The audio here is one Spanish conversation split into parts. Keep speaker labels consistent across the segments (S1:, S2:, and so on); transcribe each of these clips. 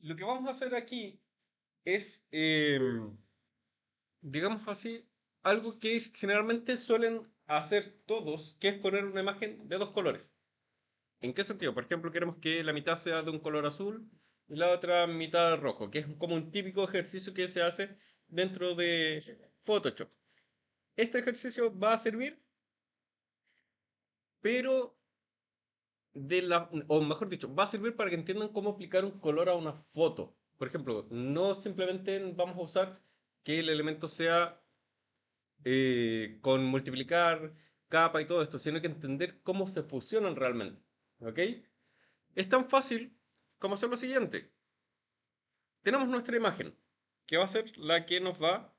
S1: Lo que vamos a hacer aquí es, digamos así, algo que generalmente suelen hacer todos, que es poner una imagen de dos colores. ¿En qué sentido? Por ejemplo, queremos que la mitad sea de un color azul y la otra mitad rojo, que es como un típico ejercicio que se hace dentro de Photoshop. Este ejercicio va a servir, pero o mejor dicho, va a servir para que entiendan cómo aplicar un color a una foto. Por ejemplo, no simplemente vamos a usar que el elemento sea con multiplicar, capa y todo esto, sino que entender cómo se fusionan realmente. ¿Ok? Es tan fácil como hacer lo siguiente. Tenemos nuestra imagen, que va a ser la que nos va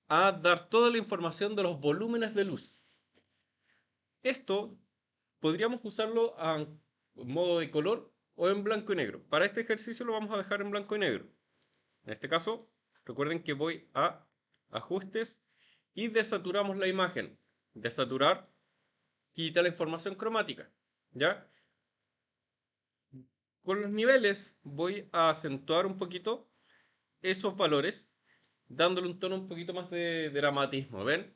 S1: a dar toda la información de los volúmenes de luz. Esto podríamos usarlo a modo de color o en blanco y negro. Para este ejercicio lo vamos a dejar en blanco y negro. En este caso, recuerden que voy a ajustes y desaturamos la imagen. Desaturar quita la información cromática. ¿Ya? Con los niveles voy a acentuar un poquito esos valores, dándole un tono un poquito más de dramatismo. ¿Ven?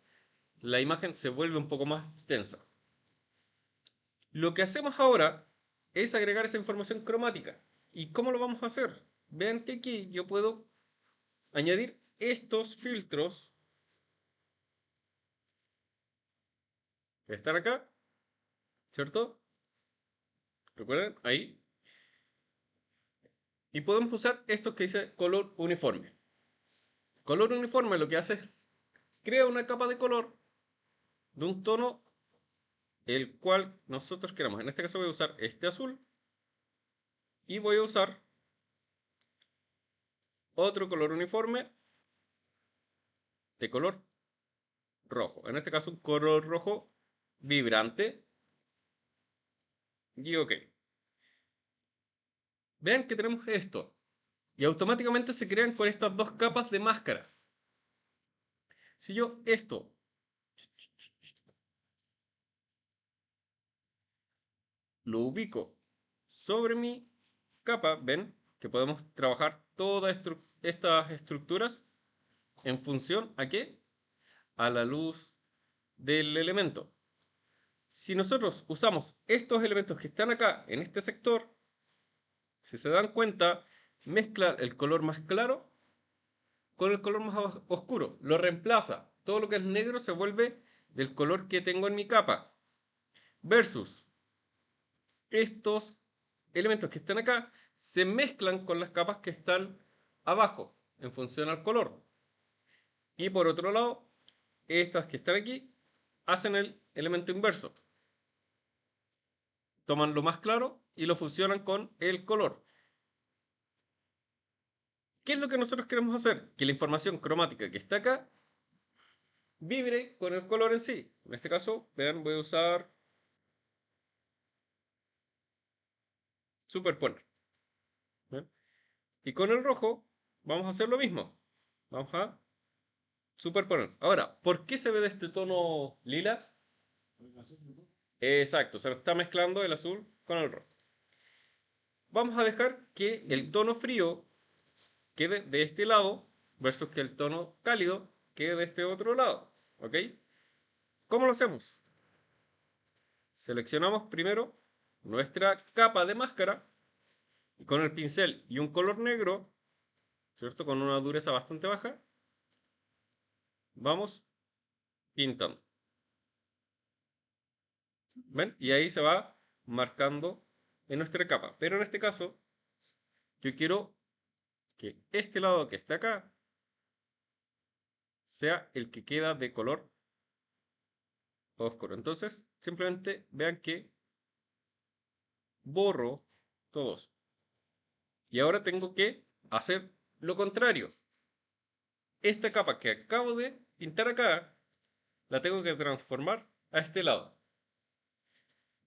S1: La imagen se vuelve un poco más tensa. Lo que hacemos ahora es agregar esa información cromática. ¿Y cómo lo vamos a hacer? Vean que aquí yo puedo añadir estos filtros que están acá, ¿cierto? Recuerden, ahí. Y podemos usar estos que dice color uniforme. Color uniforme lo que hace es crea una capa de color de un tono el cual nosotros queramos. En este caso voy a usar este azul y voy a usar otro color uniforme de color rojo. En este caso un color rojo vibrante y ok. Vean que tenemos esto y automáticamente se crean con estas dos capas de máscara. Si yo esto lo ubico sobre mi capa, ven que podemos trabajar todas estas estructuras en función a qué? A la luz del elemento. Si nosotros usamos estos elementos que están acá en este sector, si se dan cuenta, mezcla el color más claro con el color más oscuro. Lo reemplaza. Todo lo que es negro se vuelve del color que tengo en mi capa. Versus estos elementos que están acá se mezclan con las capas que están abajo en función al color. Y por otro lado, estas que están aquí hacen el elemento inverso. Toman lo más claro y lo fusionan con el color. ¿Qué es lo que nosotros queremos hacer? Que la información cromática que está acá vibre con el color en sí. En este caso, vean, voy a usar superponer. ¿Ven? Y con el rojo vamos a hacer lo mismo. Vamos a superponer. Ahora, ¿por qué se ve de este tono lila? Exacto, se está mezclando el azul con el rojo. Vamos a dejar que el tono frío quede de este lado versus que el tono cálido quede de este otro lado. ¿Ok? ¿Cómo lo hacemos? Seleccionamos primero nuestra capa de máscara y con el pincel y un color negro, ¿cierto? Con una dureza bastante baja, vamos pintando. ¿Ven? Y ahí se va marcando en nuestra capa. Pero en este caso, yo quiero que este lado que está acá sea el que queda de color oscuro. Entonces, simplemente vean que borro todos. Y ahora tengo que hacer lo contrario. Esta capa que acabo de pintar acá, la tengo que transformar a este lado.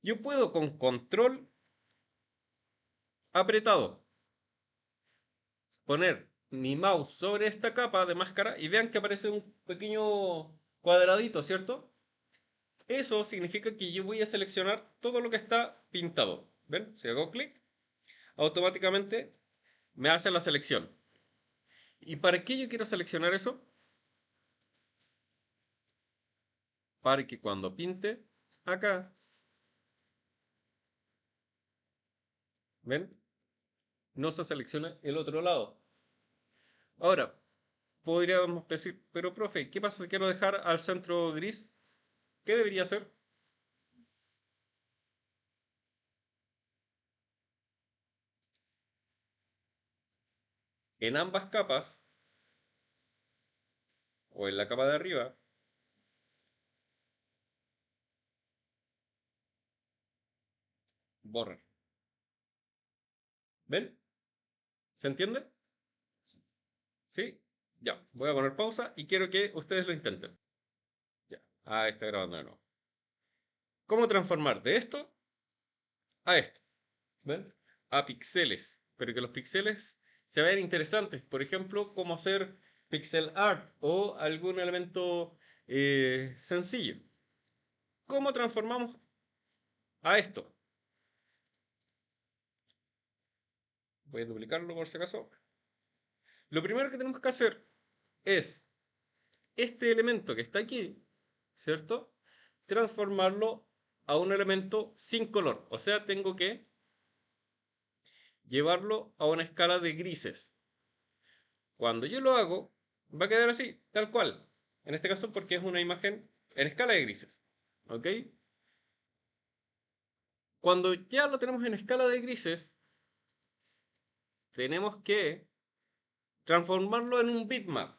S1: Yo puedo con control apretado poner mi mouse sobre esta capa de máscara y vean que aparece un pequeño cuadradito, ¿cierto? Eso significa que yo voy a seleccionar todo lo que está pintado. ¿Ven? Si hago clic, automáticamente me hace la selección. ¿Y para qué yo quiero seleccionar eso? Para que cuando pinte acá, ¿ven? No se selecciona el otro lado. Ahora, podríamos decir, pero profe, ¿qué pasa si quiero dejar al centro gris? ¿Qué debería hacer? En ambas capas, o en la capa de arriba, borrar. ¿Ven? ¿Se entiende? ¿Sí? Ya, voy a poner pausa y quiero que ustedes lo intenten. Ya, está grabando de nuevo. ¿Cómo transformar de esto a esto? ¿Ven? A píxeles. Pero que los píxeles se vean interesantes. Por ejemplo, cómo hacer pixel art o algún elemento sencillo. ¿Cómo transformamos a esto? Voy a duplicarlo por si acaso. Lo primero que tenemos que hacer es este elemento que está aquí, ¿cierto? Transformarlo a un elemento sin color. O sea, tengo que llevarlo a una escala de grises. Cuando yo lo hago, va a quedar así, tal cual. En este caso porque es una imagen en escala de grises. ¿Ok? Cuando ya lo tenemos en escala de grises, tenemos que transformarlo en un bitmap.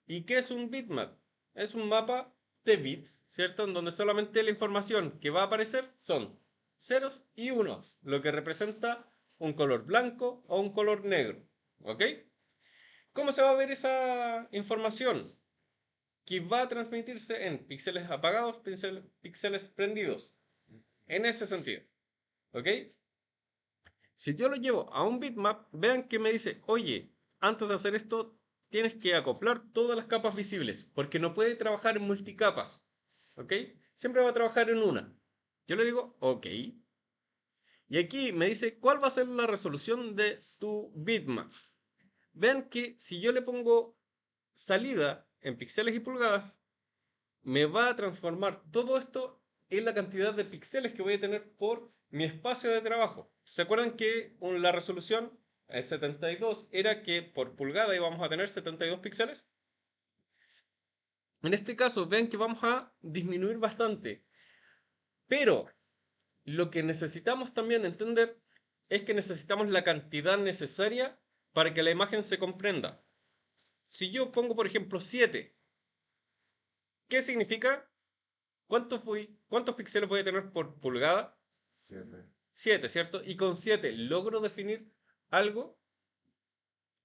S1: ¿Y qué es un bitmap? Es un mapa de bits, ¿cierto? En donde solamente la información que va a aparecer son ceros y unos, lo que representa un color blanco o un color negro. ¿Ok? ¿Cómo se va a ver esa información? Que va a transmitirse en píxeles apagados, píxeles prendidos. En ese sentido. ¿Ok? Si yo lo llevo a un bitmap, vean que me dice, oye, antes de hacer esto, tienes que acoplar todas las capas visibles, porque no puede trabajar en multicapas. ¿Ok? Siempre va a trabajar en una. Yo le digo, ok. Y aquí me dice, ¿cuál va a ser la resolución de tu bitmap? Vean que si yo le pongo salida en píxeles y pulgadas, me va a transformar todo esto en la cantidad de píxeles que voy a tener por mi espacio de trabajo. ¿Se acuerdan que la resolución 72 era que por pulgada íbamos a tener 72 píxeles? En este caso, ven que vamos a disminuir bastante. Pero lo que necesitamos también entender es que necesitamos la cantidad necesaria para que la imagen se comprenda. Si yo pongo, por ejemplo, 7, ¿qué significa? ¿Cuántos píxeles voy a tener por pulgada? 7, ¿cierto? Y con 7 logro definir algo.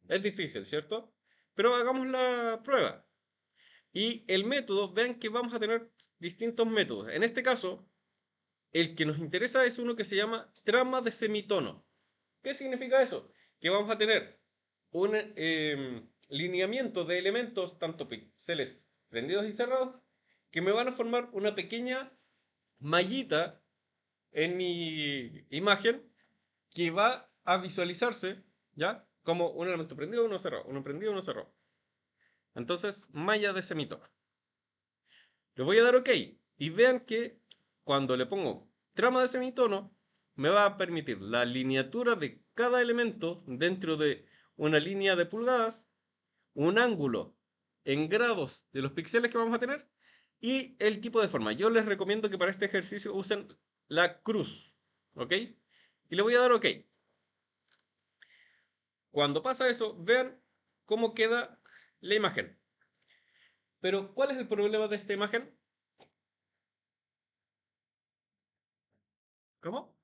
S1: Es difícil, ¿cierto? Pero hagamos la prueba. Y el método, vean que vamos a tener distintos métodos. En este caso, el que nos interesa es uno que se llama trama de semitono. ¿Qué significa eso? Que vamos a tener un lineamiento de elementos, tanto píxeles prendidos y cerrados, que me van a formar una pequeña mallita en mi imagen que va a visualizarse, ¿ya? Como un elemento prendido, uno cerrado, uno prendido, uno cerrado. Entonces, malla de semitono. Le voy a dar OK. Y vean que cuando le pongo trama de semitono, me va a permitir la lineatura de cada elemento dentro de una línea de pulgadas, un ángulo en grados de los píxeles que vamos a tener y el tipo de forma. Yo les recomiendo que para este ejercicio usen la cruz. ¿Ok? Y le voy a dar OK. Cuando pasa eso, vean cómo queda la imagen. Pero, ¿cuál es el problema de esta imagen? ¿Cómo?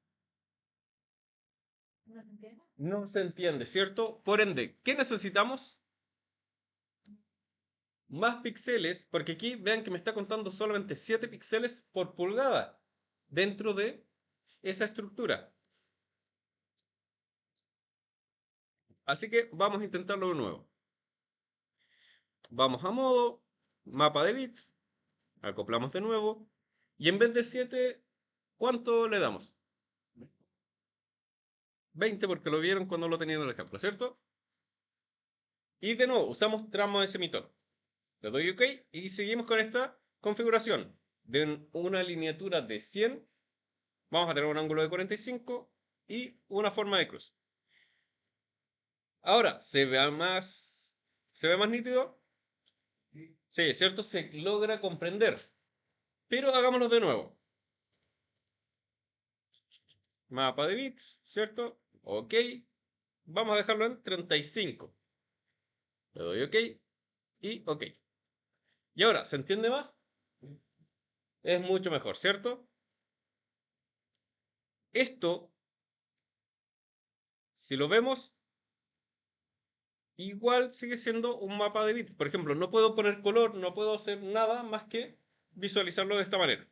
S1: No se entiende, ¿cierto? Por ende, ¿qué necesitamos? Más píxeles, porque aquí vean que me está contando solamente 7 píxeles por pulgada dentro de esa estructura. Así que vamos a intentarlo de nuevo. Vamos a modo, mapa de bits, acoplamos de nuevo, y en vez de 7, ¿cuánto le damos? 20 porque lo vieron cuando lo tenían en el ejemplo, ¿cierto? Y de nuevo, usamos tramo de semitón. Le doy OK y seguimos con esta configuración. De una lineatura de 100, vamos a tener un ángulo de 45 y una forma de cruz. Ahora, ¿se ve más nítido? Sí, ¿cierto? Se logra comprender. Pero hagámoslo de nuevo. Mapa de bits, ¿cierto? OK. Vamos a dejarlo en 35. Le doy OK y OK. Y ahora, ¿se entiende más? Es mucho mejor, ¿cierto? Esto, si lo vemos, igual sigue siendo un mapa de bits. Por ejemplo, no puedo poner color, no puedo hacer nada más que visualizarlo de esta manera.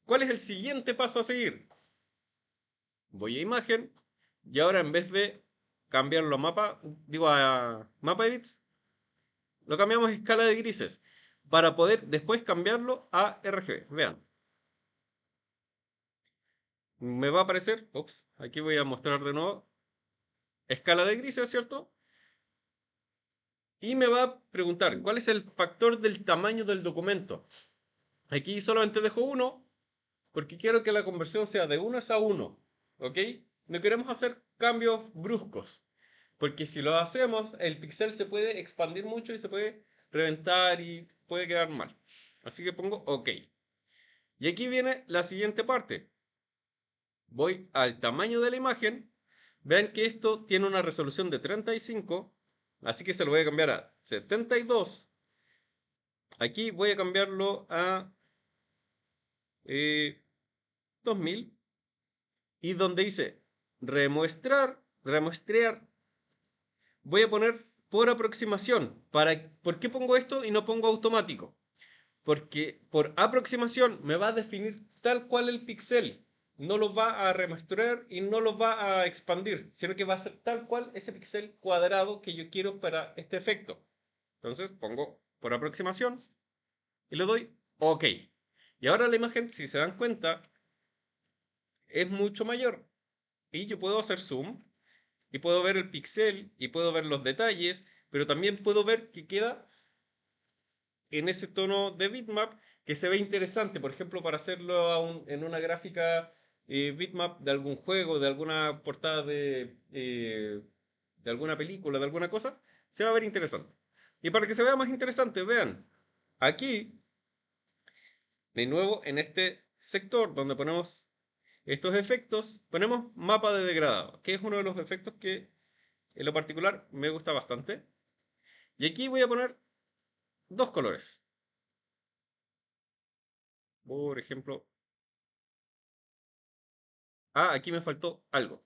S1: ¿Cuál es el siguiente paso a seguir? Voy a imagen y ahora en vez de cambiarlo a mapa de bits, lo cambiamos a escala de grises para poder después cambiarlo a RGB. Vean. Me va a aparecer, ups, aquí voy a mostrar de nuevo, escala de grises, ¿cierto? Y me va a preguntar cuál es el factor del tamaño del documento. Aquí solamente dejo 1 porque quiero que la conversión sea de 1 a 1, ¿ok? No queremos hacer cambios bruscos, porque si lo hacemos, el píxel se puede expandir mucho y se puede reventar y puede quedar mal. Así que pongo OK. Y aquí viene la siguiente parte. Voy al tamaño de la imagen. Vean que esto tiene una resolución de 35, así que se lo voy a cambiar a 72. Aquí voy a cambiarlo a 2000. Y donde dice remuestrear, voy a poner por aproximación. ¿Por qué pongo esto y no pongo automático? Porque por aproximación me va a definir tal cual el píxel. No lo va a remuestrear y no lo va a expandir, sino que va a ser tal cual ese píxel cuadrado que yo quiero para este efecto. Entonces pongo por aproximación y le doy OK. Y ahora la imagen, si se dan cuenta, es mucho mayor. Y yo puedo hacer zoom y puedo ver el píxel y puedo ver los detalles, pero también puedo ver que queda en ese tono de bitmap que se ve interesante, por ejemplo, para hacerlo en una gráfica bitmap de algún juego, de alguna portada de alguna película, de alguna cosa, se va a ver interesante. Y para que se vea más interesante, vean, aquí, de nuevo, en este sector donde ponemos estos efectos, ponemos mapa de degradado, que es uno de los efectos que en lo particular me gusta bastante. Y aquí voy a poner dos colores. Por ejemplo, aquí me faltó algo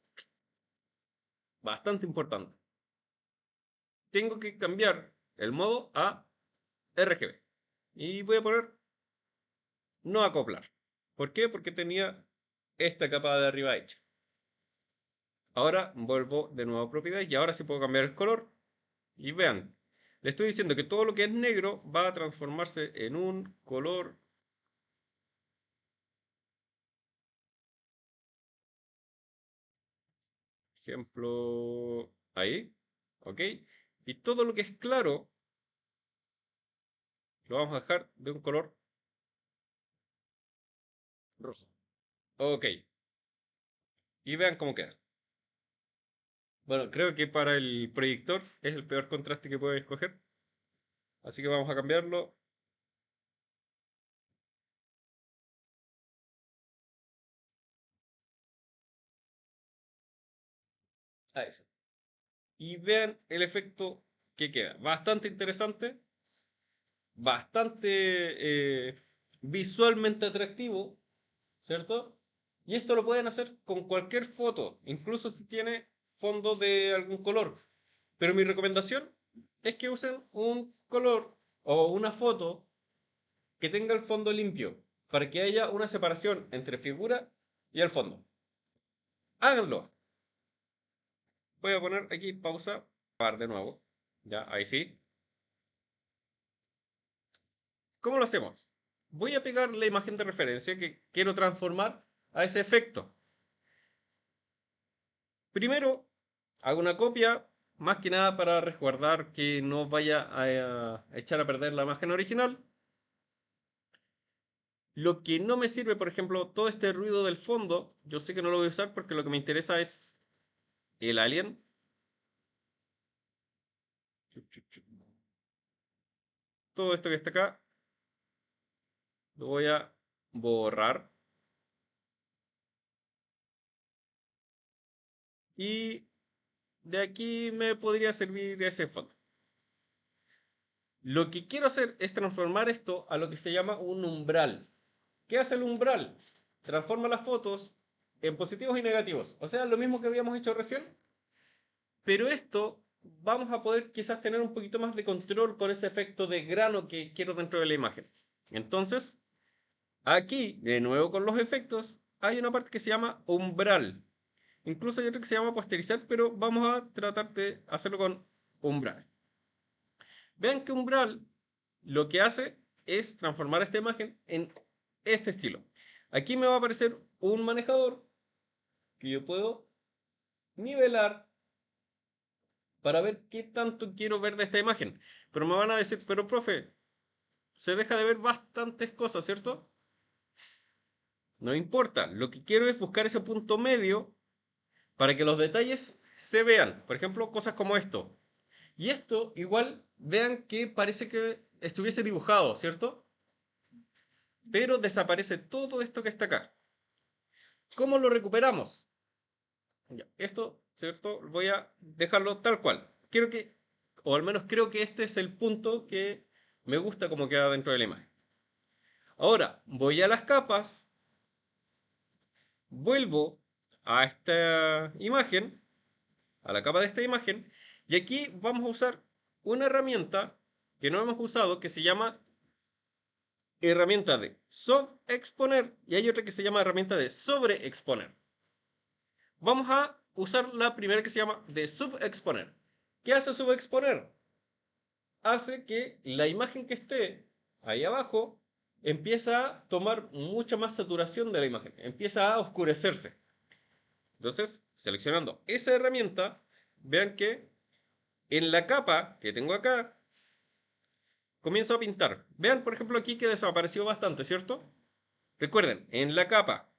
S1: bastante importante. Tengo que cambiar el modo a RGB. Y voy a poner no acoplar. ¿Por qué? Porque tenía esta capa de arriba hecha. Ahora vuelvo de nuevo a propiedades y ahora sí puedo cambiar el color. Y vean, le estoy diciendo que todo lo que es negro va a transformarse en un color. Ejemplo, ahí. ¿Ok? Y todo lo que es claro lo vamos a dejar de un color rojo. Ok. Y vean cómo queda. Bueno, creo que para el proyector es el peor contraste que puedes escoger. Así que vamos a cambiarlo a ese. Y vean el efecto que queda. Bastante interesante. Bastante visualmente atractivo. ¿Cierto? Y esto lo pueden hacer con cualquier foto. Incluso si tiene fondo de algún color. Pero mi recomendación es que usen un color o una foto que tenga el fondo limpio, para que haya una separación entre figura y el fondo. Háganlo. Voy a poner aquí pausa, par de nuevo. Ya, ahí sí. ¿Cómo lo hacemos? Voy a pegar la imagen de referencia que quiero transformar a ese efecto. Primero, hago una copia, más que nada para resguardar que no vaya a echar a perder la imagen original. Lo que no me sirve, por ejemplo, todo este ruido del fondo, yo sé que no lo voy a usar porque lo que me interesa es el alien. Todo esto que está acá lo voy a borrar. Y de aquí me podría servir ese fondo. Lo que quiero hacer es transformar esto a lo que se llama un umbral. ¿Qué hace el umbral? Transforma las fotos en positivos y negativos. O sea, lo mismo que habíamos hecho recién. Pero esto vamos a poder quizás tener un poquito más de control con ese efecto de grano que quiero dentro de la imagen. Entonces, aquí, de nuevo con los efectos, hay una parte que se llama umbral. Incluso hay otra que se llama posterizar, pero vamos a tratar de hacerlo con umbral. Vean que umbral lo que hace es transformar esta imagen en este estilo. Aquí me va a aparecer un manejador que yo puedo nivelar para ver qué tanto quiero ver de esta imagen. Pero me van a decir, pero profe, se deja de ver bastantes cosas, ¿cierto? No importa, lo que quiero es buscar ese punto medio para que los detalles se vean. Por ejemplo, cosas como esto. Y esto igual, vean que parece que estuviese dibujado, ¿cierto? Pero desaparece todo esto que está acá. ¿Cómo lo recuperamos? Ya, esto, ¿cierto? Voy a dejarlo tal cual. Quiero que, o al menos creo que este es el punto que me gusta como queda dentro de la imagen. Ahora, voy a las capas, vuelvo a esta imagen, a la capa de esta imagen, y aquí vamos a usar una herramienta que no hemos usado que se llama herramienta de subexponer y hay otra que se llama herramienta de sobreexponer. Vamos a usar la primera que se llama de subexponer. ¿Qué hace subexponer? Hace que la imagen que esté ahí abajo empieza a tomar mucha más saturación de la imagen, empieza a oscurecerse. Entonces, seleccionando esa herramienta, vean que en la capa que tengo acá, comienzo a pintar. Vean, por ejemplo, aquí que desapareció bastante, ¿cierto? Recuerden, en la capa,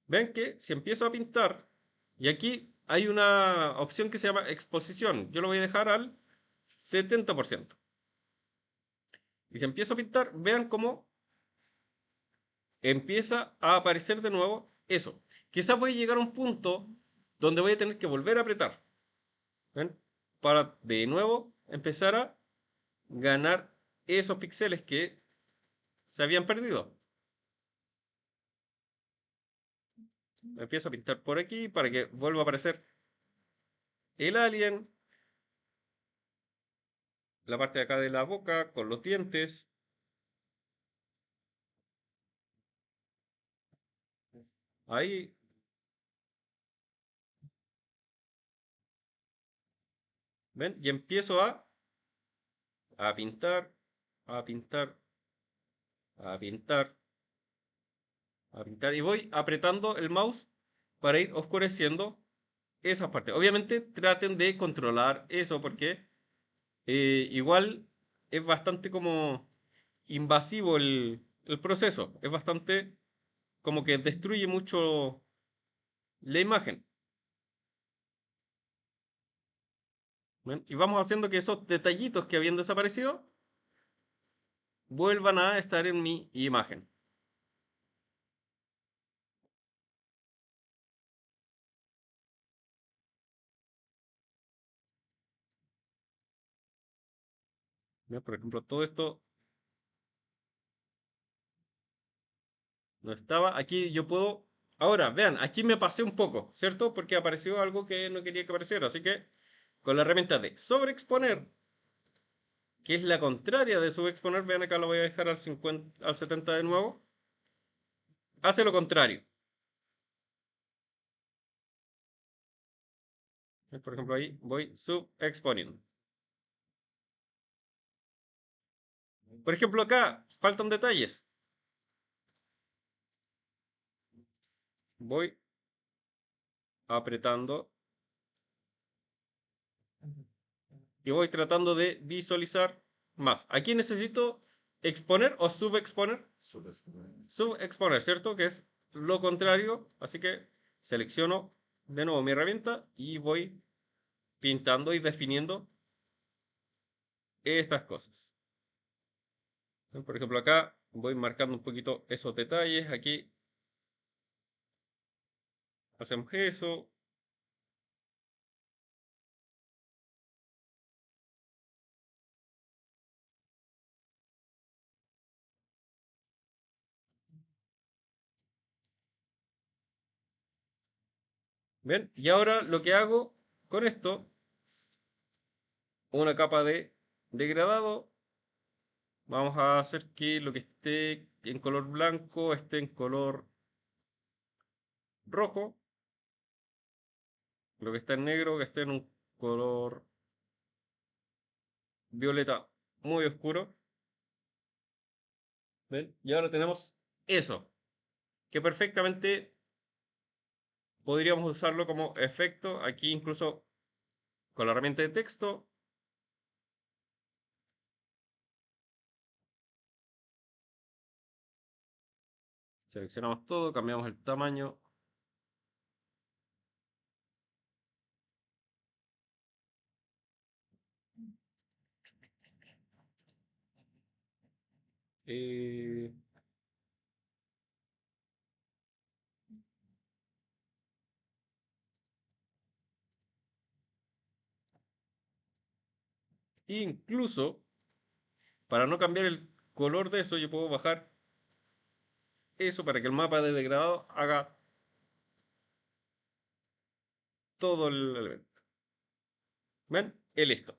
S1: ven que si empiezo a pintar, y aquí hay una opción que se llama exposición, yo lo voy a dejar al 70%. Y si empiezo a pintar, vean cómo empieza a aparecer de nuevo eso. Quizás voy a llegar a un punto donde voy a tener que volver a apretar. ¿Ven? Para de nuevo empezar a ganar esos píxeles que se habían perdido. Empiezo a pintar por aquí para que vuelva a aparecer el alien. La parte de acá de la boca con los dientes. Ahí. ¿Ven? Y empiezo a pintar, a pintar, a pintar, a pintar. Y voy apretando el mouse para ir oscureciendo esa parte. Obviamente traten de controlar eso porque igual es bastante como invasivo el proceso. Es bastante como que destruye mucho la imagen. ¿Ven? Y vamos haciendo que esos detallitos que habían desaparecido vuelvan a estar en mi imagen. ¿Ven? Por ejemplo, todo esto no estaba. Aquí yo puedo... Ahora, vean, aquí me pasé un poco, ¿cierto? Porque apareció algo que no quería que apareciera. Así que con la herramienta de sobreexponer, que es la contraria de subexponer, vean acá lo voy a dejar al 50, al 70 de nuevo. Hace lo contrario. Por ejemplo, ahí voy subexponiendo. Por ejemplo, acá faltan detalles. Voy apretando y voy tratando de visualizar más. Aquí necesito exponer o subexponer. Subexponer, ¿cierto? Que es lo contrario. Así que selecciono de nuevo mi herramienta y voy pintando y definiendo estas cosas. Por ejemplo, acá voy marcando un poquito esos detalles. Aquí hacemos eso. ¿Ven? Y ahora lo que hago con esto, una capa de degradado. Vamos a hacer que lo que esté en color blanco esté en color rojo. Lo que está en negro que esté en un color violeta muy oscuro. ¿Ven? Y ahora tenemos eso, que perfectamente podríamos usarlo como efecto aquí incluso con la herramienta de texto. Seleccionamos todo, cambiamos el tamaño. Eh, Incluso, para no cambiar el color de eso, yo puedo bajar eso para que el mapa de degradado haga todo el elemento. ¿Ven? Y listo.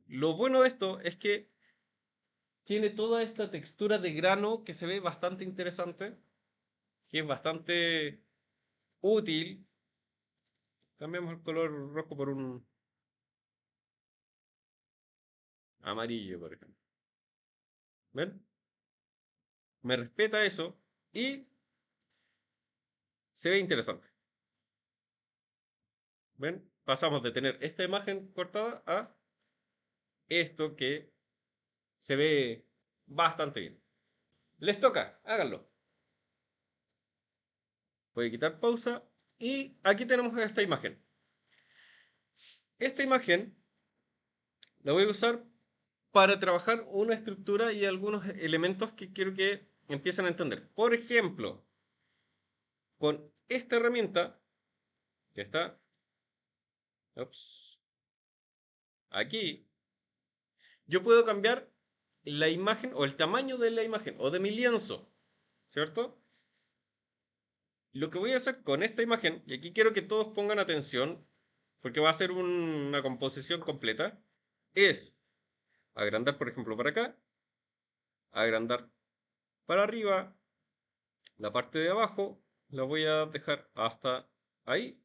S1: Lo bueno de esto es que tiene toda esta textura de grano que se ve bastante interesante, que es bastante útil. Cambiamos el color rojo por un amarillo, por ejemplo. ¿Ven? Me respeta eso y se ve interesante. ¿Ven? Pasamos de tener esta imagen cortada a esto que se ve bastante bien. Les toca, háganlo. Voy a quitar pausa y aquí tenemos esta imagen. Esta imagen la voy a usar para trabajar una estructura y algunos elementos que quiero que empiecen a entender. Por ejemplo, con esta herramienta que está ups, aquí, yo puedo cambiar la imagen o el tamaño de la imagen o de mi lienzo, ¿cierto? Lo que voy a hacer con esta imagen, y aquí quiero que todos pongan atención, porque va a ser una composición completa, es agrandar, por ejemplo, para acá, agrandar para arriba, la parte de abajo la voy a dejar hasta ahí,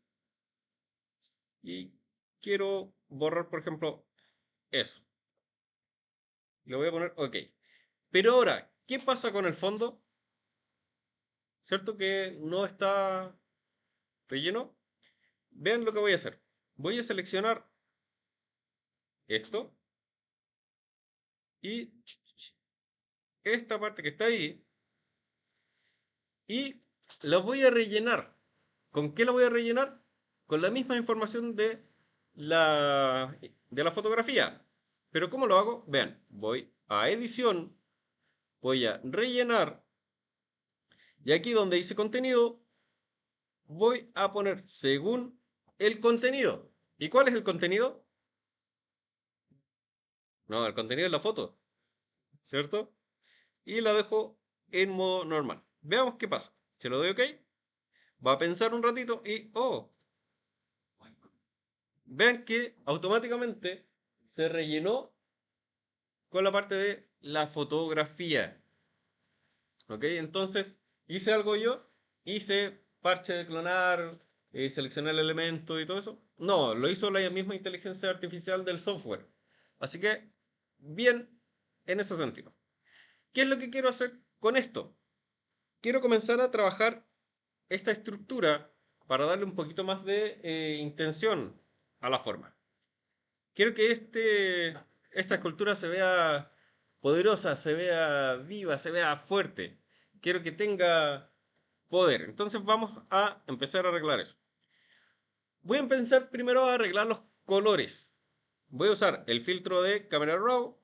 S1: y quiero borrar, por ejemplo, eso. Le voy a poner OK. Pero ahora, ¿qué pasa con el fondo? ¿Cierto que no está relleno? Vean lo que voy a hacer. Voy a seleccionar esto y esta parte que está ahí y la voy a rellenar. ¿Con qué la voy a rellenar? Con la misma información de la fotografía. Pero ¿cómo lo hago? Vean, voy a edición, voy a rellenar y aquí donde dice contenido voy a poner según el contenido. ¿Y cuál es el contenido? No, el contenido es la foto, ¿cierto? Y la dejo en modo normal. Veamos qué pasa. Se lo doy OK. Va a pensar un ratito y, oh, vean que automáticamente se rellenó con la parte de la fotografía. ¿Ok? Entonces, hice algo yo, hice parche de clonar, seleccioné el elemento y todo eso. No, lo hizo la misma inteligencia artificial del software. Así que, bien en ese sentido. ¿Qué es lo que quiero hacer con esto? Quiero comenzar a trabajar. esta estructura para darle un poquito más de intención a la forma. Quiero que esta escultura se vea poderosa, se vea viva, se vea fuerte. Quiero que tenga poder. Entonces vamos a empezar a arreglar eso. Voy a empezar primero a arreglar los colores. Voy a usar el filtro de Camera Raw,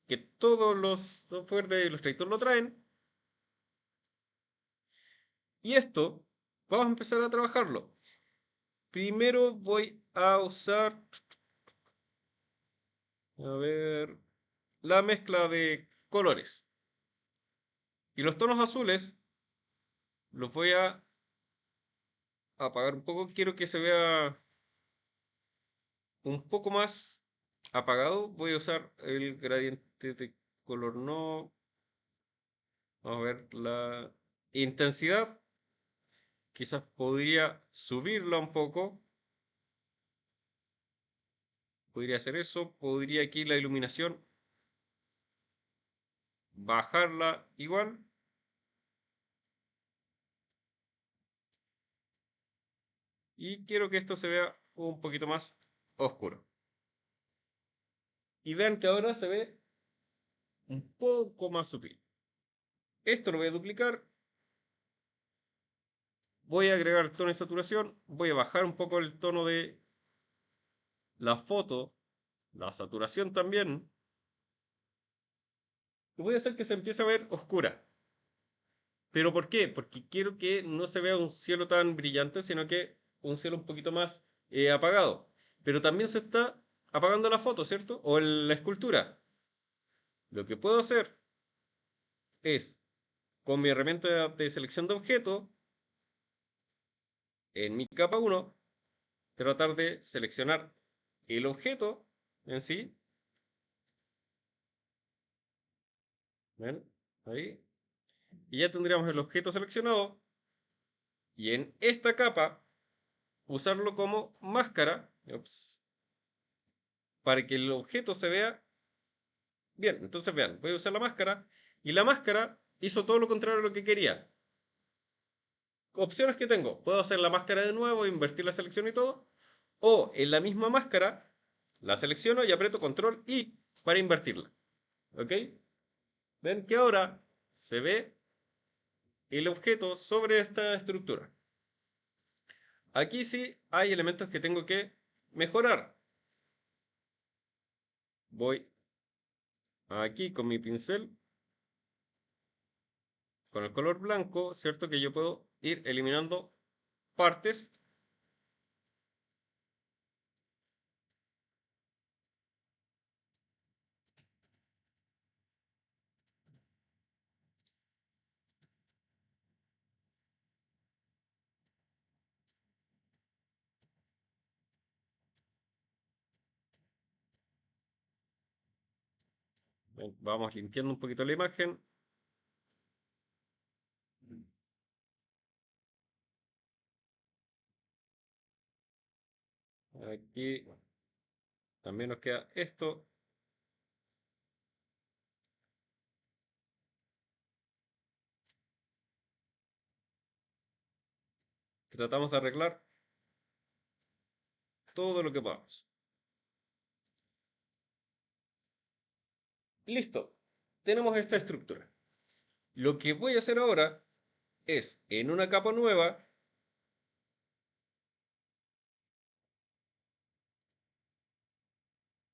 S1: que todos los software de Illustrator lo traen. Y esto, vamos a empezar a trabajarlo. Primero voy a usar, a ver, la mezcla de colores. Y los tonos azules los voy a apagar un poco. Quiero que se vea un poco más apagado. Voy a usar el gradiente de color no. Vamos a ver la intensidad. Quizás podría subirla un poco. Podría hacer eso. Podría aquí la iluminación bajarla igual. Y quiero que esto se vea un poquito más oscuro. Y vean que ahora se ve un poco más sutil. Esto lo voy a duplicar. Voy a agregar tono de saturación. Voy a bajar un poco el tono de la foto. La saturación también. Y voy a hacer que se empiece a ver oscura. ¿Pero por qué? Porque quiero que no se vea un cielo tan brillante, sino que un cielo un poquito más apagado. Pero también se está apagando la foto, ¿cierto? O la escultura. Lo que puedo hacer es, con mi herramienta de selección de objeto, en mi capa 1, tratar de seleccionar el objeto en sí. ¿Ven? Ahí. Y ya tendríamos el objeto seleccionado. Y en esta capa, usarlo como máscara. Ups, para que el objeto se vea bien. Entonces vean, voy a usar la máscara. Y la máscara hizo todo lo contrario a lo que quería. Opciones que tengo. Puedo hacer la máscara de nuevo, invertir la selección y todo. O en la misma máscara, la selecciono y aprieto control I para invertirla. ¿Ok? Ven que ahora se ve el objeto sobre esta estructura. Aquí sí hay elementos que tengo que mejorar. Voy aquí con mi pincel, con el color blanco, ¿cierto? Que yo puedo ir eliminando partes. Vamos limpiando un poquito la imagen. Aquí también nos queda esto. Tratamos de arreglar todo lo que podamos. Listo. Tenemos esta estructura. Lo que voy a hacer ahora es, en una capa nueva,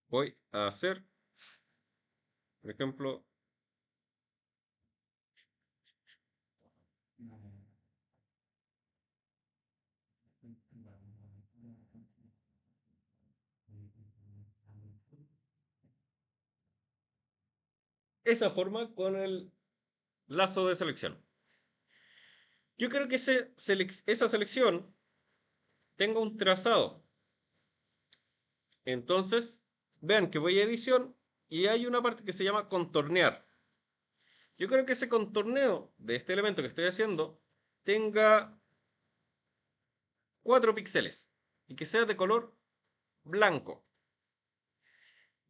S1: voy a hacer, por ejemplo, esa forma con el lazo de selección. Yo creo que esa selección tenga un trazado. Entonces, vean que voy a edición y hay una parte que se llama contornear. Yo creo que ese contorneo de este elemento que estoy haciendo tenga 4 píxeles y que sea de color blanco.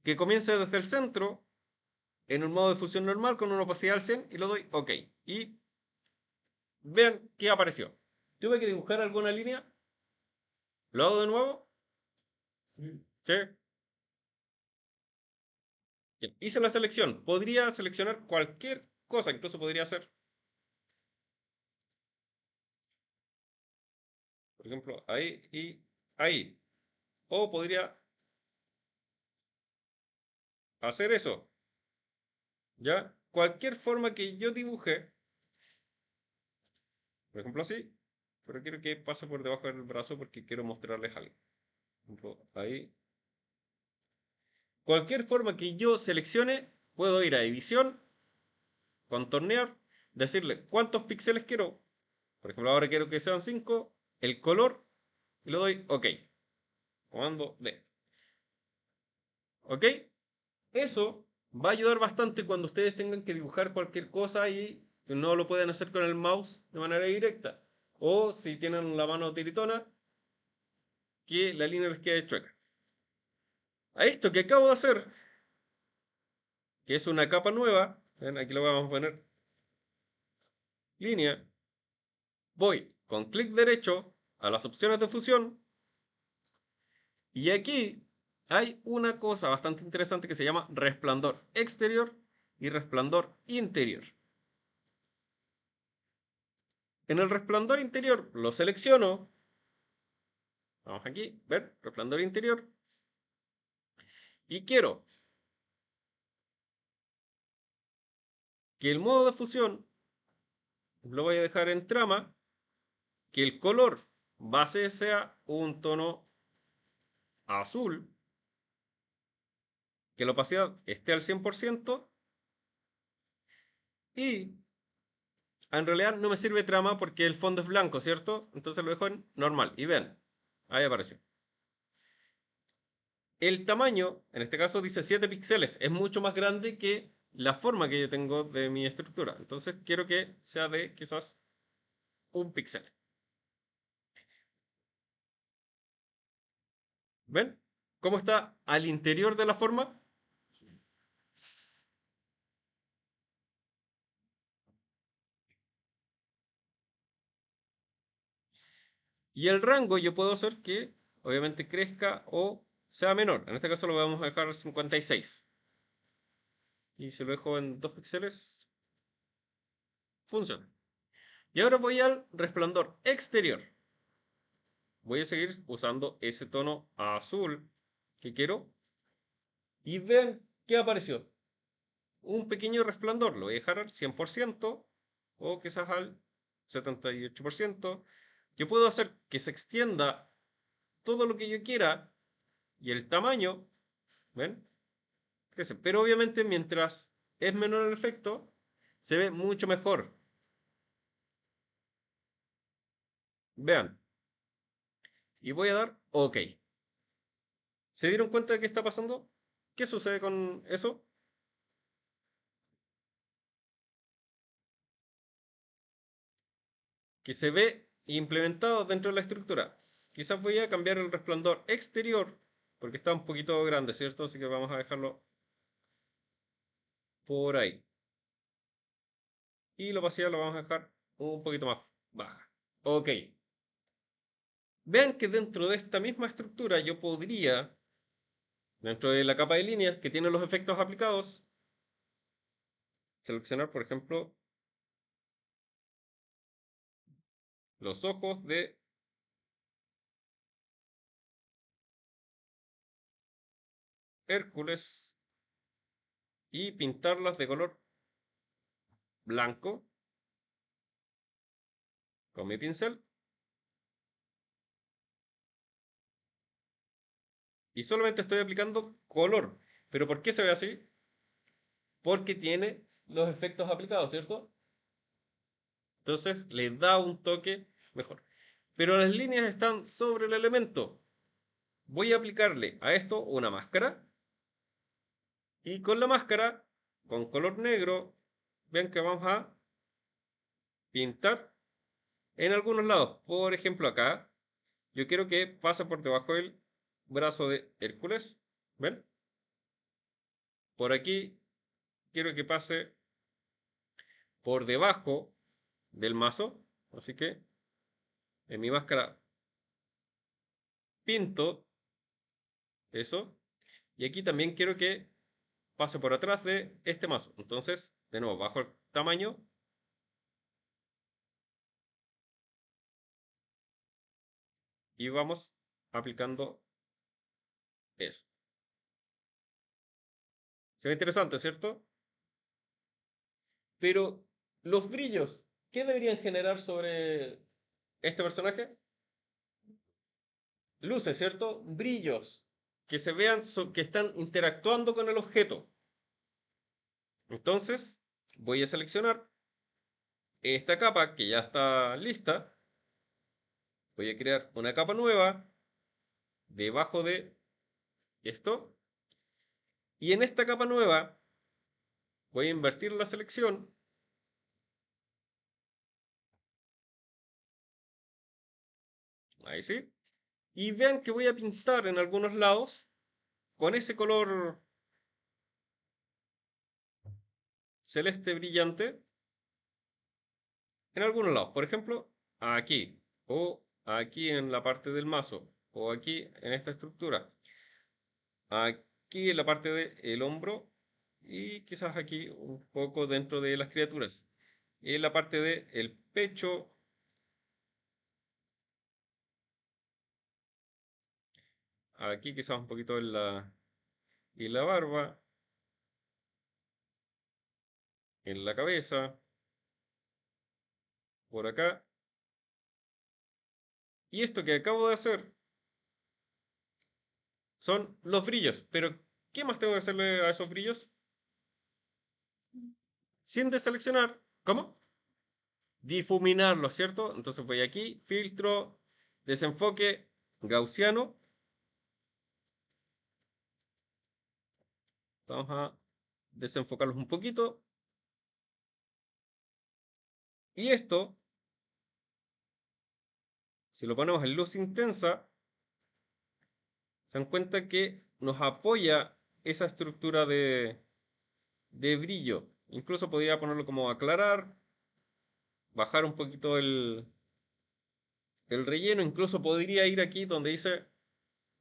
S1: Que comience desde el centro en un modo de fusión normal con una opacidad al 100 y lo doy OK. Y vean qué apareció. tuve que dibujar alguna línea, lo hago de nuevo, ¿sí? Bien, hice la selección, podría seleccionar cualquier cosa, incluso podría hacer, por ejemplo, ahí y ahí, o podría hacer eso, ¿ya? Cualquier forma que yo dibuje, por ejemplo así, pero quiero que pase por debajo del brazo porque quiero mostrarles algo. Por ejemplo, ahí. Cualquier forma que yo seleccione, puedo ir a edición, contornear, decirle cuántos píxeles quiero. Por ejemplo, ahora quiero que sean 5, el color, y le doy OK. Comando D. ¿OK? Eso va a ayudar bastante cuando ustedes tengan que dibujar cualquier cosa y no lo pueden hacer con el mouse de manera directa. O si tienen la mano tiritona, que la línea les quede chueca. A esto que acabo de hacer, que es una capa nueva, ¿ven? Aquí lo vamos a poner línea, voy con clic derecho a las opciones de fusión y aquí hay una cosa bastante interesante que se llama resplandor exterior y resplandor interior. En el resplandor interior lo selecciono. Vamos aquí, ver, resplandor interior. Y quiero que el modo de fusión lo voy a dejar en trama, que el color base sea un tono azul, que la opacidad esté al 100% y en realidad no me sirve trama porque el fondo es blanco, ¿cierto? Entonces lo dejo en normal y vean, ahí apareció. El tamaño, en este caso dice 7 píxeles, es mucho más grande que la forma que yo tengo de mi estructura. Entonces quiero que sea de quizás un píxel. ¿Ven? ¿Cómo está al interior de la forma? Y el rango yo puedo hacer que obviamente crezca o sea menor. En este caso lo vamos a dejar al 56. Y si lo dejo en 2 píxeles, funciona. Y ahora voy al resplandor exterior. Voy a seguir usando ese tono azul que quiero. Y vean qué apareció. Un pequeño resplandor. Lo voy a dejar al 100% o quizás al 78%. Yo puedo hacer que se extienda todo lo que yo quiera y el tamaño, ¿ven? Crece. Pero obviamente mientras es menor el efecto, se ve mucho mejor. Vean. Y voy a dar OK. ¿Se dieron cuenta de qué está pasando? ¿Qué sucede con eso? Que se ve implementado dentro de la estructura. Quizás voy a cambiar el resplandor exterior porque está un poquito grande, ¿cierto? Así que vamos a dejarlo por ahí. Y la opacidad lo vamos a dejar un poquito más baja. OK. Vean que dentro de esta misma estructura yo podría, dentro de la capa de líneas que tiene los efectos aplicados, seleccionar, por ejemplo, los ojos de Hércules y pintarlas de color blanco con mi pincel. Y solamente estoy aplicando color. ¿Pero por qué se ve así? Porque tiene los efectos aplicados, ¿cierto? Entonces le da un toque mejor. Pero las líneas están sobre el elemento. Voy a aplicarle a esto una máscara. Y con la máscara, con color negro, vean que vamos a pintar en algunos lados. Por ejemplo, acá, yo quiero que pase por debajo del brazo de Hércules. ¿Ven? Por aquí quiero que pase por debajo del mazo. Así que En mi máscara pinto eso. Y aquí también quiero que pase por atrás de este mazo. Entonces, de nuevo, bajo el tamaño y vamos aplicando eso. Se ve interesante, ¿cierto? Pero los brillos, ¿qué deberían generar sobre este personaje? Luces, ¿cierto? Brillos que se vean que están interactuando con el objeto. Entonces, voy a seleccionar esta capa que ya está lista. Voy a crear una capa nueva debajo de esto. Y en esta capa nueva voy a invertir la selección. Ahí sí. Y vean que voy a pintar en algunos lados con ese color celeste brillante. En algunos lados. Por ejemplo, aquí. O aquí en la parte del mazo. O aquí en esta estructura. Aquí en la parte del hombro. Y quizás aquí un poco dentro de las criaturas. En la parte del pecho. Aquí quizás un poquito en la barba. En la cabeza. Por acá. Y esto que acabo de hacer son los brillos. Pero, ¿qué más tengo que hacerle a esos brillos? Sin deseleccionar. ¿Cómo? Difuminarlo, ¿cierto? Entonces voy aquí, filtro, desenfoque, gaussiano. Vamos a desenfocarlos un poquito. Y esto, si lo ponemos en luz intensa, se dan cuenta que nos apoya esa estructura de brillo. Incluso podría ponerlo como aclarar, bajar un poquito el relleno. Incluso podría ir aquí donde dice,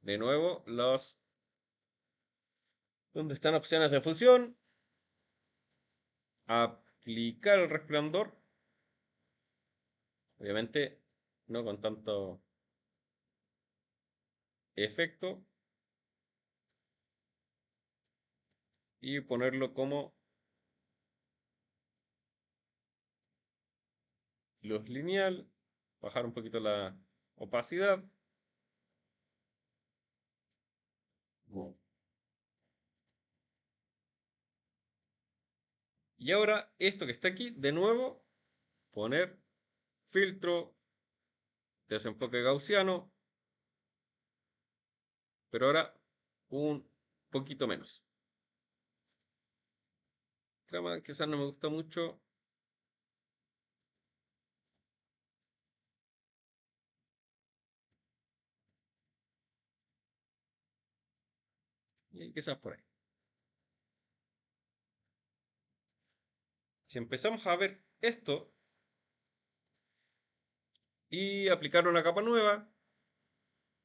S1: de nuevo, donde están opciones de fusión, aplicar el resplandor. Obviamente no con tanto efecto. Y ponerlo como luz lineal. Bajar un poquito la opacidad. Y ahora esto que está aquí, de nuevo, poner filtro, desenfoque gaussiano, pero ahora un poquito menos. Trama quizás no me gusta mucho. Y quizás por ahí. Si empezamos a ver esto y aplicar una capa nueva,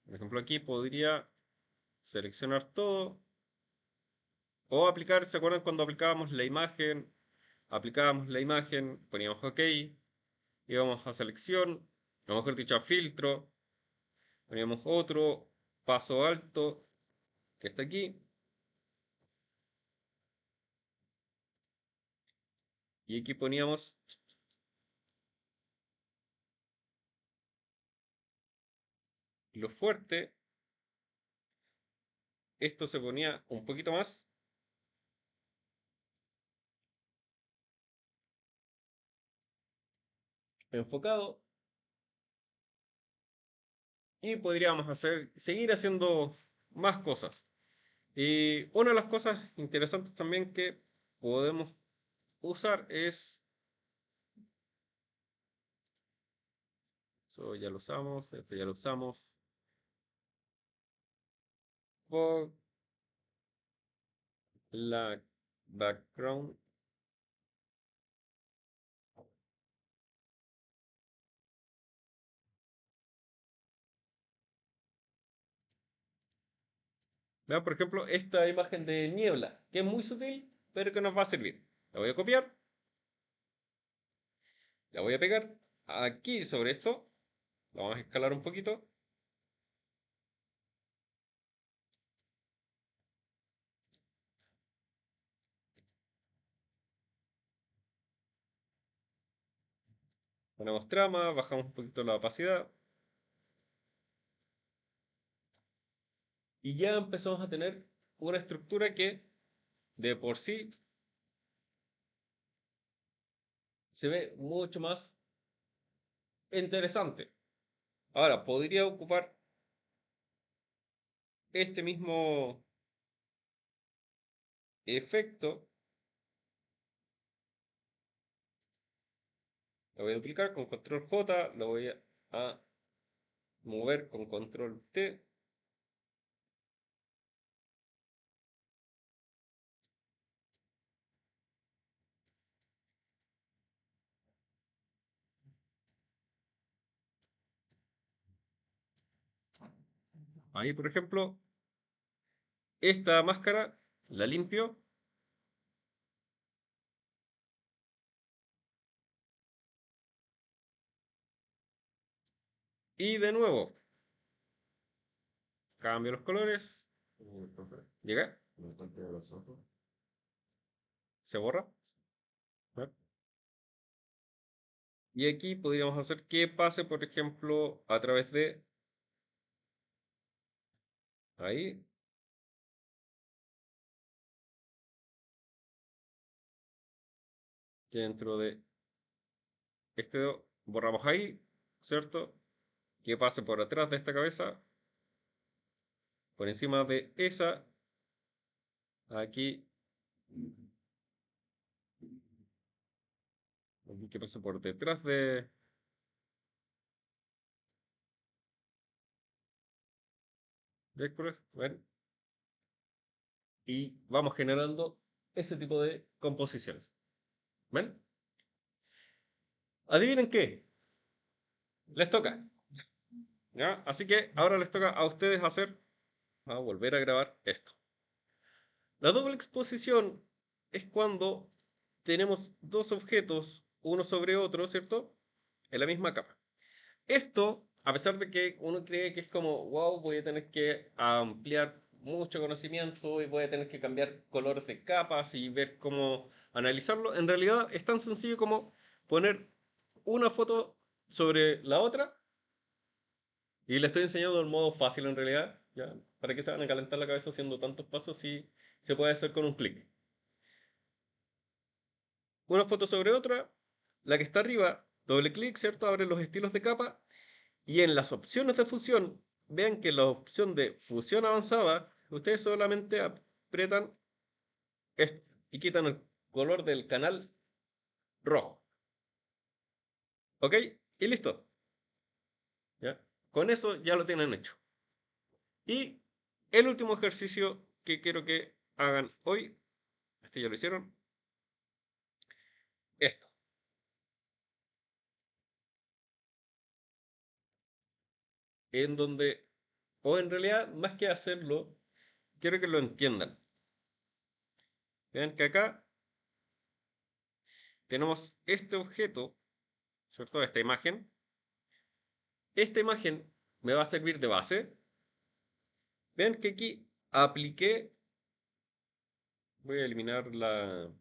S1: por ejemplo aquí podría seleccionar todo o aplicar, ¿se acuerdan cuando aplicábamos la imagen? Aplicábamos la imagen, poníamos OK, íbamos a selección, o mejor dicho a filtro, poníamos otro paso alto que está aquí, y aquí poníamos lo fuerte. Esto se ponía un poquito más, enfocado, y podríamos seguir haciendo más cosas. Y una de las cosas interesantes también que podemos usar es, eso ya lo usamos, esto ya lo usamos, fog, la background, ¿Ya? Por ejemplo, esta imagen de niebla, que es muy sutil, pero que nos va a servir. La voy a copiar, la voy a pegar aquí sobre esto, la vamos a escalar un poquito. Ponemos trama, bajamos un poquito la opacidad. Y ya empezamos a tener una estructura que de por sí se ve mucho más interesante. Ahora, podría ocupar este mismo efecto. Lo voy a duplicar con control J, lo voy a mover con control T. Ahí, por ejemplo, esta máscara la limpio y de nuevo cambio los colores. Llega, se borra. ¿Ve? Y aquí podríamos hacer que pase, por ejemplo, a través de ahí, dentro de este dedo, borramos ahí, ¿cierto? Que pase por atrás de esta cabeza, por encima de esa, aquí, aquí que pase por detrás de Hércules, ¿ven? Y vamos generando ese tipo de composiciones. ¿Ven? ¿Adivinen qué? Les toca. ¿Ya? Así que ahora les toca a ustedes hacer, a volver a grabar esto. La doble exposición es cuando tenemos dos objetos, uno sobre otro, ¿cierto? En la misma capa. Esto, a pesar de que uno cree que es como, wow, voy a tener que ampliar mucho conocimiento y voy a tener que cambiar colores de capas y ver cómo analizarlo, en realidad es tan sencillo como poner una foto sobre la otra y le estoy enseñando el modo fácil en realidad, ¿ya? ¿Para qué se van a calentar la cabeza haciendo tantos pasos si se puede hacer con un clic? Una foto sobre otra, la que está arriba, doble clic, ¿cierto? Abre los estilos de capa y en las opciones de fusión, vean que la opción de fusión avanzada, ustedes solamente aprietan esto y quitan el color del canal rojo. ¿Ok? Y listo. ¿Ya? Con eso ya lo tienen hecho. Y el último ejercicio que quiero que hagan hoy, este ya lo hicieron, esto. En donde, o en realidad, más que hacerlo, quiero que lo entiendan. Vean que acá tenemos este objeto, ¿cierto? Esta imagen. Esta imagen me va a servir de base. Vean que aquí apliqué, voy a eliminar la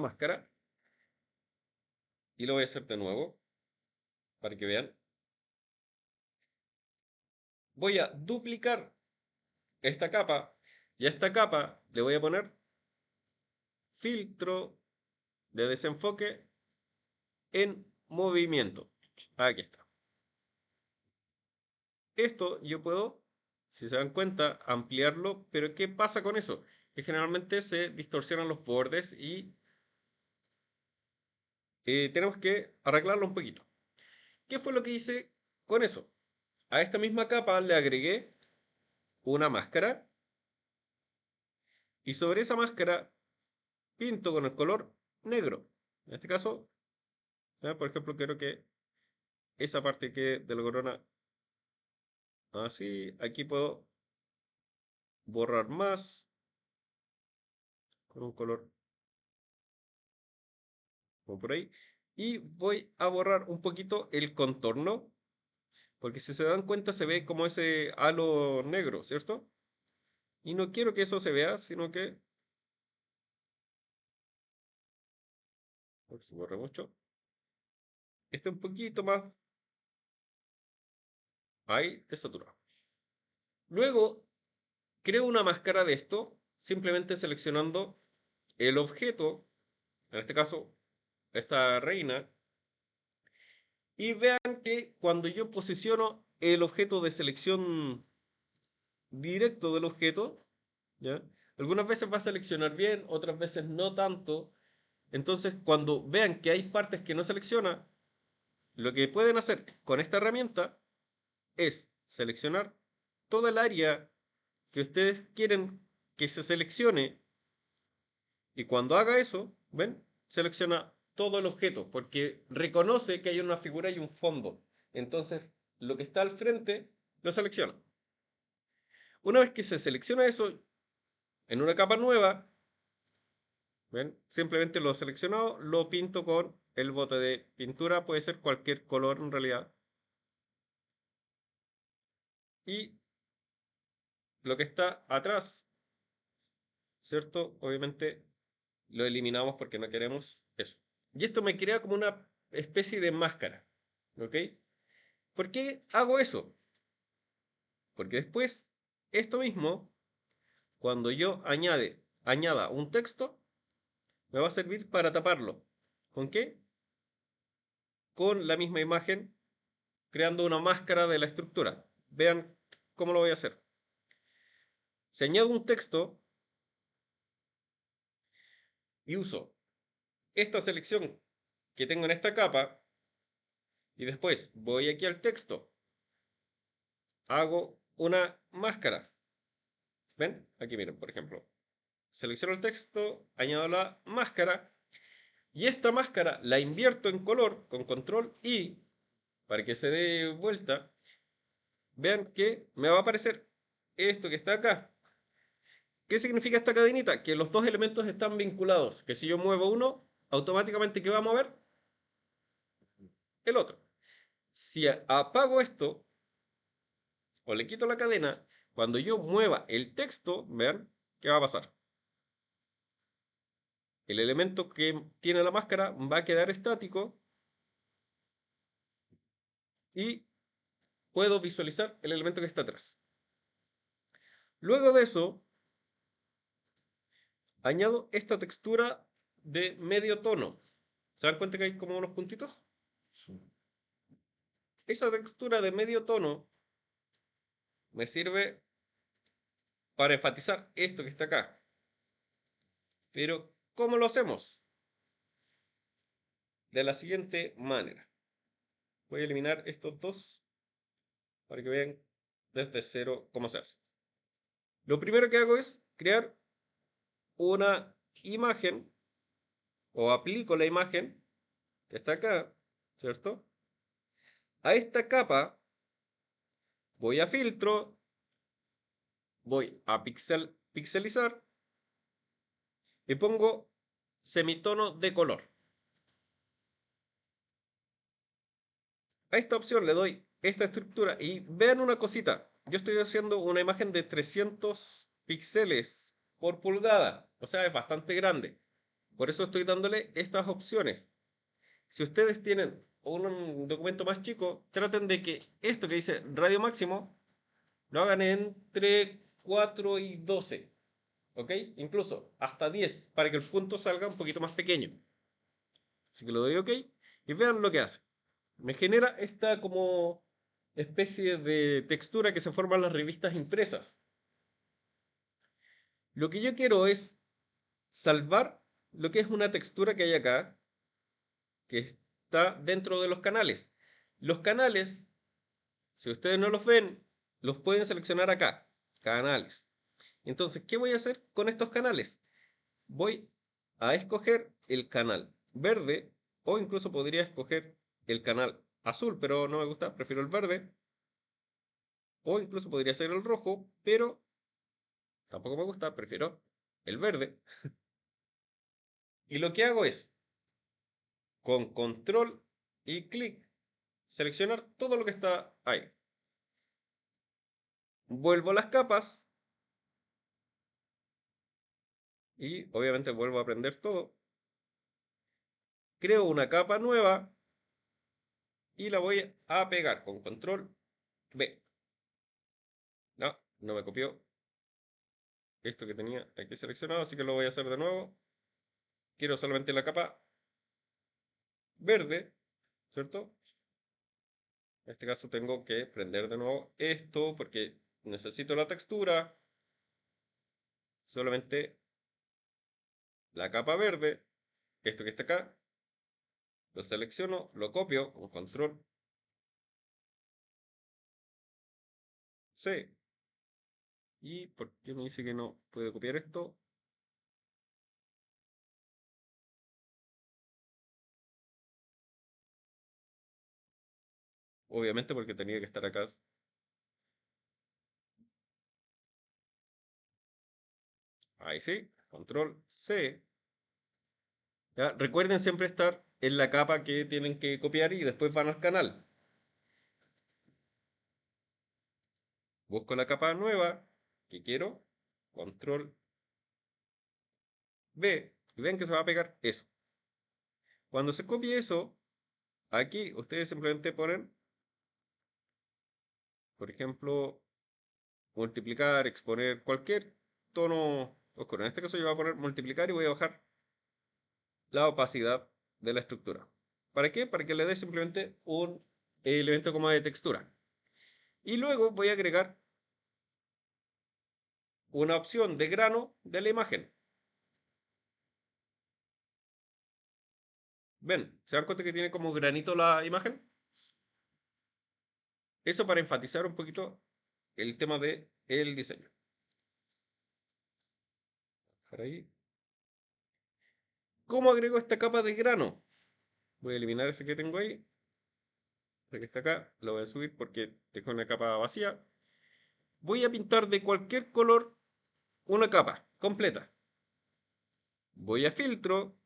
S1: máscara y lo voy a hacer de nuevo para que vean. Voy a duplicar esta capa y a esta capa le voy a poner filtro de desenfoque en movimiento. Aquí está. Esto yo puedo, si se dan cuenta, ampliarlo, pero ¿qué pasa con eso? Que generalmente se distorsionan los bordes y tenemos que arreglarlo un poquito. ¿Qué fue lo que hice con eso? A esta misma capa le agregué una máscara y sobre esa máscara pinto con el color negro. En este caso, por ejemplo, quiero que esa parte que de la corona así, aquí puedo borrar más, con un color como por ahí, y voy a borrar un poquito el contorno, porque si se dan cuenta se ve como ese halo negro, ¿cierto? Y no quiero que eso se vea, sino que, se borra mucho, este un poquito más, ahí, desaturado. Luego, creo una máscara de esto, simplemente seleccionando el objeto, en este caso, esta reina, y vean que cuando yo posiciono el objeto de selección directo del objeto, ¿ya? Algunas veces va a seleccionar bien, otras veces no tanto. Entonces, cuando vean que hay partes que no selecciona, lo que pueden hacer con esta herramienta es seleccionar toda el área que ustedes quieren que se seleccione, y cuando haga eso, ¿ven? Selecciona todo el objeto porque reconoce que hay una figura y un fondo. Entonces, lo que está al frente lo selecciona. Una vez que se selecciona eso en una capa nueva, ¿ven? Simplemente lo seleccionado, lo pinto con el bote de pintura, puede ser cualquier color en realidad. Y lo que está atrás, ¿cierto? Obviamente lo eliminamos porque no queremos eso. Y esto me crea como una especie de máscara, ¿ok? ¿Por qué hago eso? Porque después, esto mismo, cuando yo añada un texto, me va a servir para taparlo. ¿Con qué? Con la misma imagen, creando una máscara de la estructura. Vean cómo lo voy a hacer. Si añado un texto y uso esta selección que tengo en esta capa, y después voy aquí al texto, hago una máscara. ¿Ven? Aquí miren, por ejemplo. Selecciono el texto, añado la máscara, y esta máscara la invierto en color con control I para que se dé vuelta. Vean que me va a aparecer esto que está acá. ¿Qué significa esta cadenita? Que los dos elementos están vinculados. Que si yo muevo uno, automáticamente ¿qué va a mover? El otro. Si apago esto o le quito la cadena, cuando yo mueva el texto, vean qué va a pasar. El elemento que tiene la máscara va a quedar estático y puedo visualizar el elemento que está atrás. Luego de eso, añado esta textura de medio tono. ¿Se dan cuenta que hay como unos puntitos? Esa textura de medio tono me sirve para enfatizar esto que está acá. Pero, ¿cómo lo hacemos? De la siguiente manera. Voy a eliminar estos dos para que vean desde cero cómo se hace. Lo primero que hago es crear una imagen, o aplico la imagen que está acá, ¿cierto? A esta capa voy a filtro, voy a pixelizar y pongo semitono de color. A esta opción le doy esta estructura y vean una cosita. Yo estoy haciendo una imagen de 300 píxeles por pulgada, o sea, es bastante grande. Por eso estoy dándole estas opciones. Si ustedes tienen un documento más chico, traten de que esto que dice radio máximo lo hagan entre 4 y 12, ¿ok? Incluso hasta 10 para que el punto salga un poquito más pequeño. Así que lo doy OK y vean lo que hace. Me genera esta como especie de textura que se forma en las revistas impresas. Lo que yo quiero es salvar lo que es una textura que hay acá, que está dentro de los canales. Los canales, si ustedes no los ven, los pueden seleccionar acá, canales. Entonces, ¿qué voy a hacer con estos canales? Voy a escoger el canal verde, o incluso podría escoger el canal azul, pero no me gusta, prefiero el verde. O incluso podría ser el rojo, pero Tampoco me gusta, prefiero el verde. Y lo que hago es, con control y clic, seleccionar todo lo que está ahí. Vuelvo a las capas y obviamente vuelvo a prender todo. Creo una capa nueva y la voy a pegar con control B. No, no me copió esto que tenía aquí seleccionado, así que lo voy a hacer de nuevo. Quiero solamente la capa verde, ¿cierto? En este caso tengo que prender de nuevo esto porque necesito la textura. Solamente la capa verde, esto que está acá, lo selecciono, lo copio con control C. ¿Y por qué me dice que no puede copiar esto? Obviamente porque tenía que estar acá. Ahí sí, control C. ¿Ya? Recuerden siempre estar en la capa que tienen que copiar y después van al canal. Busco la capa nueva que quiero, control B, y ven que se va a pegar eso. Cuando se copie eso, aquí ustedes simplemente ponen, por ejemplo, multiplicar, exponer cualquier tono oscuro. En este caso yo voy a poner multiplicar y voy a bajar la opacidad de la estructura. ¿Para qué? Para que le dé simplemente un elemento como de textura. Y luego voy a agregar una opción de grano de la imagen. ¿Ven? ¿Se dan cuenta que tiene como granito la imagen? Eso para enfatizar un poquito el tema de el diseño. Dejar ahí. ¿Cómo agrego esta capa de grano? Voy a eliminar ese que tengo ahí. El que está acá, lo voy a subir porque tengo una capa vacía. Voy a pintar de cualquier color una capa completa. Voy a filtro.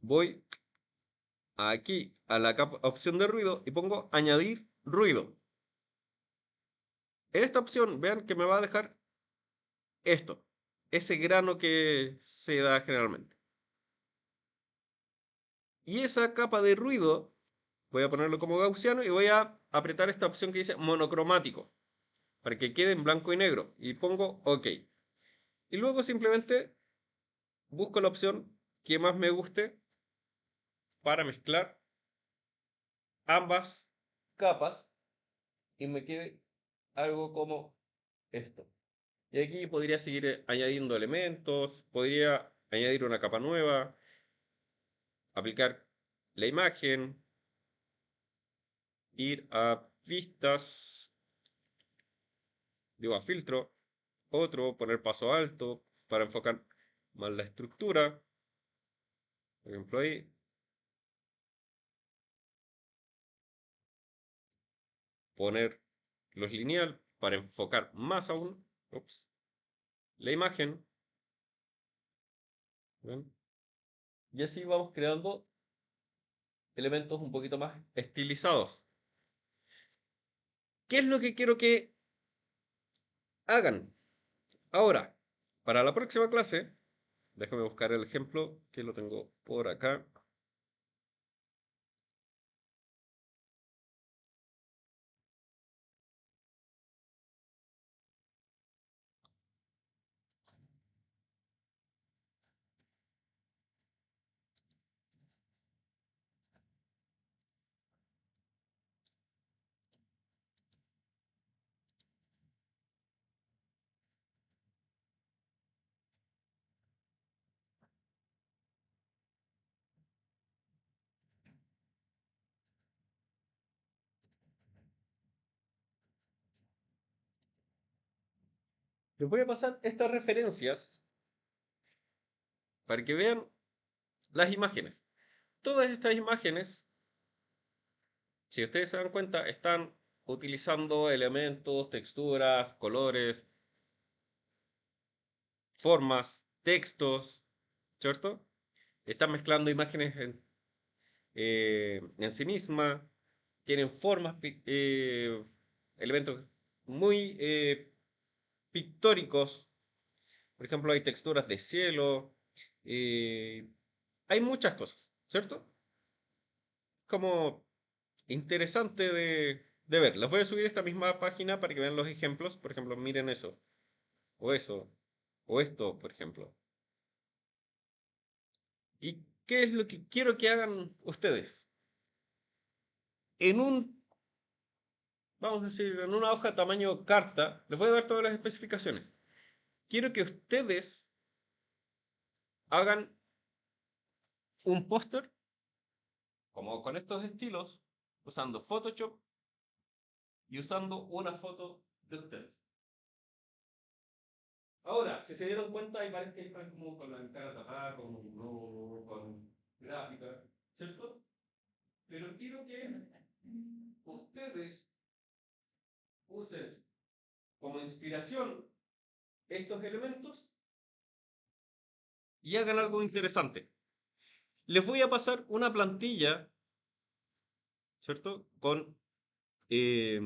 S1: Voy aquí a la opción de ruido y pongo añadir ruido. En esta opción, vean que me va a dejar esto, ese grano que se da generalmente. Y esa capa de ruido, voy a ponerlo como gaussiano y voy a apretar esta opción que dice monocromático, para que quede en blanco y negro. Y pongo OK. Y luego simplemente busco la opción que más me guste para mezclar ambas capas y me quede algo como esto. Y aquí podría seguir añadiendo elementos, podría añadir una capa nueva, aplicar la imagen, ir a vistas, digo a filtro, otro, poner paso alto para enfocar más la estructura, por ejemplo ahí, poner los lineal para enfocar más aún, ups, la imagen, ¿ven? Y así vamos creando elementos un poquito más estilizados. ¿Qué es lo que quiero que hagan? Ahora, para la próxima clase, déjame buscar el ejemplo que lo tengo por acá. Les voy a pasar estas referencias para que vean las imágenes. Todas estas imágenes, si ustedes se dan cuenta, están utilizando elementos, texturas, colores, formas, textos, ¿cierto? Están mezclando imágenes en sí misma, tienen formas, elementos muy pictóricos. Por ejemplo, hay texturas de cielo, eh, hay muchas cosas, ¿cierto? Como interesante de ver. Les voy a subir esta misma página para que vean los ejemplos. Por ejemplo, miren eso, o esto, por ejemplo. ¿Y qué es lo que quiero que hagan ustedes? En un, vamos a decir, en una hoja tamaño carta, les voy a dar todas las especificaciones. Quiero que ustedes hagan un póster, como con estos estilos, usando Photoshop y usando una foto de ustedes. Ahora, si se dieron cuenta, hay varios que están como con la cara tapada, con un logo, con gráfica, ¿cierto? Pero quiero que ustedes usen como inspiración estos elementos y hagan algo interesante. Les voy a pasar una plantilla, ¿cierto? Con eh,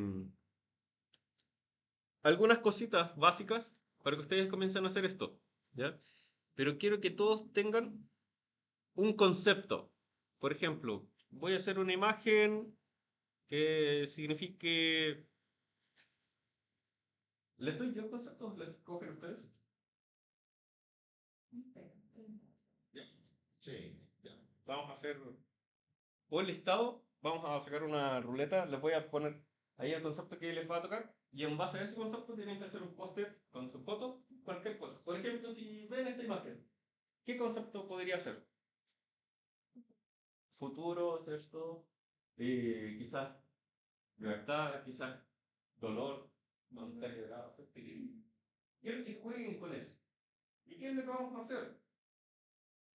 S1: algunas cositas básicas para que ustedes comiencen a hacer esto, ¿ya? Pero quiero que todos tengan un concepto. Por ejemplo, voy a hacer una imagen que signifique... ¿Les doy yo conceptos? ¿Les cogen ustedes? Ya. Sí, ya. Vamos a hacer un listado, vamos a sacar una ruleta, les voy a poner ahí el concepto que les va a tocar y en base a ese concepto tienen que hacer un póster con su foto, cualquier cosa. Por ejemplo, si ven esta imagen, ¿qué concepto podría ser? Futuro, ¿cierto? Quizás libertad, quizás dolor, montaña de quiero que jueguen con eso. ¿Y qué es lo que vamos a hacer?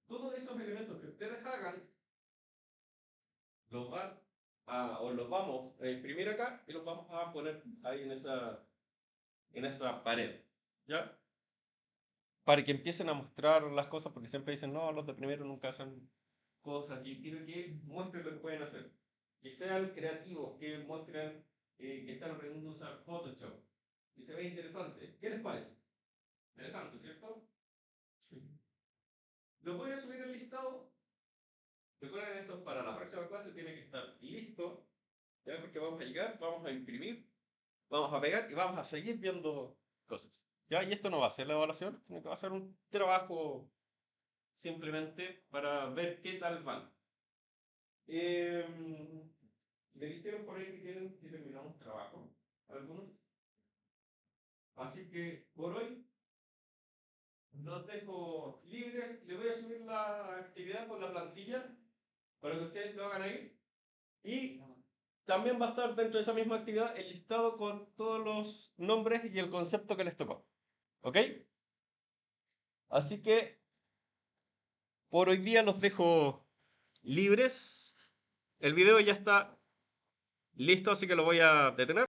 S1: Todos esos elementos que ustedes hagan los van o los vamos a imprimir acá y los vamos a poner ahí en esa pared, ¿ya? Para que empiecen a mostrar las cosas, porque siempre dicen, no, los de primero nunca hacen cosas, y quiero que muestren lo que pueden hacer, que sean creativos, que muestren que están aprendiendo a usar Photoshop, y se ve interesante. ¿Qué les parece? Interesante, ¿cierto? Sí. Lo voy a subir el listado. Recuerden esto, para la próxima clase tiene que estar listo, ¿ya? Porque vamos a llegar, vamos a imprimir, vamos a pegar y vamos a seguir viendo cosas. ¿Ya? Y esto no va a ser la evaluación, sino que va a ser un trabajo simplemente para ver qué tal van. Me dijeron por ahí que quieren que terminamos trabajo, algunos. Así que por hoy los dejo libres. Les voy a subir la actividad con la plantilla para que ustedes lo hagan ahí. Y también va a estar dentro de esa misma actividad el listado con todos los nombres y el concepto que les tocó. ¿Ok? Así que por hoy día los dejo libres. El video ya está listo, así que lo voy a detener.